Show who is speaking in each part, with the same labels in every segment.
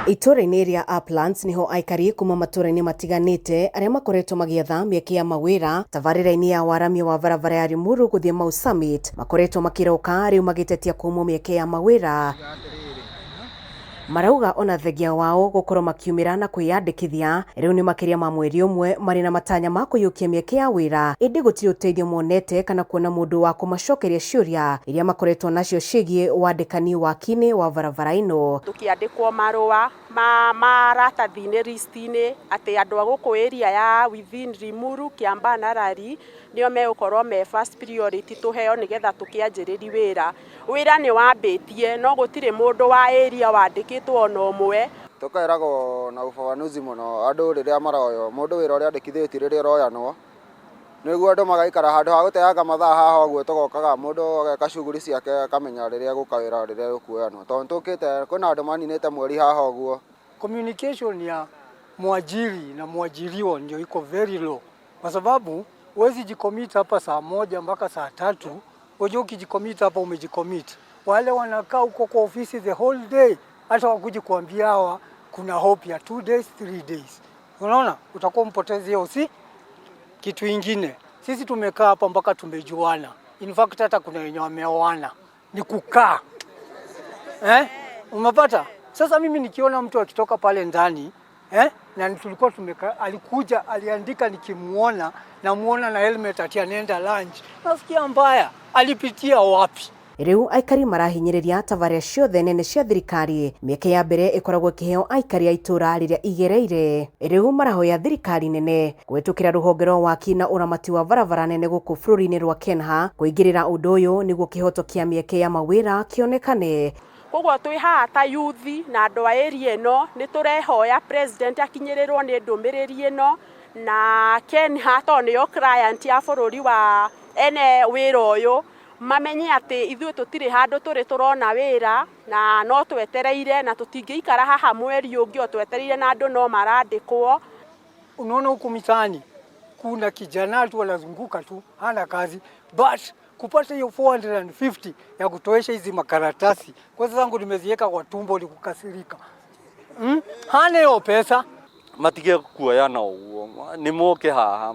Speaker 1: Itũra-inĩ ria Uplands niho aikari kuma matũra-inĩ matiganĩte arĩa makoretwo magĩetha mĩeke ya mawĩra tabarĩra-inĩ ya waramia wa barabara ya Limuru gũthiĩ Mau Summit makoretwo makĩroka rĩu magĩtetia kuumwo mĩeke ya mawĩra. Marauga ona thengia wao gũkorwo makiumĩra na kwĩyandĩkithia rĩu nĩ makĩria ma mweri ũmwe marĩ na matanya ma kũiyũkia mĩeke ya wĩra, ĩndĩ gũtirĩ ũteithio monete kana kuona mũndũ wa kũmacokeria ciũria iria makoretwo nacio ciĩgiĩ wandĩkani WAKI-INI wa barabara ĩno.
Speaker 2: Tũkĩandĩkwo marũa maratathi-inĩ list-inĩ atĩ andũ a gũkũ area ya within Limuru, KIAMBU nĩo megũkorwo me first priority tũheo nĩgetha tũkĩanjĩrĩri wĩra. Wĩra nĩ wambĩtie no gũtirĩ mũndũ wa area wandĩkĩtwo ona ũmwe.
Speaker 3: Tũkaĩragwo na ũfafanuzi mũno andũ rĩrĩa maroyo mũndũ wĩra ũrĩa andĩkithĩtio rĩrĩa ũroyanwo nĩguo andũ magaikara handũ ha gũteanga mathaa haha ũguo tũgokaga mũndũ ageka shughuli ciake akamenya rĩrĩa gũka wĩra rĩrĩa ũkuoyanwo tondũ tũkĩte kwĩna andũ maninĩte mweri haha ũguo.
Speaker 4: Communication ya mwajiri na mwajiriwa ndio iko very low kwa sababu huwezi jicommit hapa saa 1 mpaka saa 3. Unajua ukijicommit hapa umejicommit. Wale wanakaa huko kwa ofisi the whole day hata wakuji kuambia hawa kuna hope ya 2 days 3 days. Unaona utakuwa mpotezi hiyo si kitu kingine. Sisi tumekaa hapa mpaka tumejuana. In fact hata kuna wenye wameoana ni kukaa. Umepata? Sasa mimi nikiona mtu akitoka pale ndani na tulikuwa tumekaa, alikuja aliandika nikimuona na helmet ati anaenda lunch. Nasikia mbaya. Alipitia wapi?
Speaker 1: Rĩu aikari marahinyĩrĩria tabarĩra ciothe nene cia thirikari mĩeke ya mbere ĩkoragwo ĩkĩheo aikari a itũra rĩrĩa igereire. Rĩu marahoya thirikari nene kũhĩtũkĩra rũhonge rwa waki na ũramati wa barabara nene gũkũ bũrũri-inĩ rwa Kenya kũingĩrĩra ũndũ ũyũ nĩguo kĩhotokia mĩeke ya mawĩra kĩonekane.
Speaker 2: Koguo twĩ haha ta yuthi na andũ a area ĩno nĩ tũrehoya president akinyĩrĩrwo nĩ ndũmĩrĩri ĩno na Kenya to nĩyo client ya bũrũri wa ene wĩra ũyũ mamenye atĩ ithuĩ tũtirĩ handũ tũrĩ tũrona wĩra na no twetereire na tũtingĩikara haha mweri ũngĩ o twetereire na andũ no marandĩkwo.
Speaker 4: Unaona huku mitaani kuna kijana tu anazunguka tu hana kazi but kupata hiyo 450 ya kutoesha hizi makaratasi kwa sababu nimeziweka kwa tumbo likukasirika. Hana hiyo pesa
Speaker 5: matige kuoyana ũguo nĩ moke haha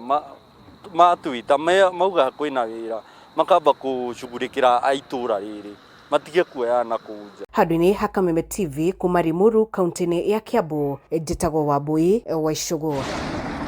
Speaker 5: matuita mauga kwĩna wĩra makamba kushughulikira aitura rĩrĩ matige kuoyana kuja.
Speaker 1: Handũ-inĩ ha Kameme TV kuma Limuru kaunti-inĩ ya Kiambu, njĩtagwo Wambui wa Icũgũ.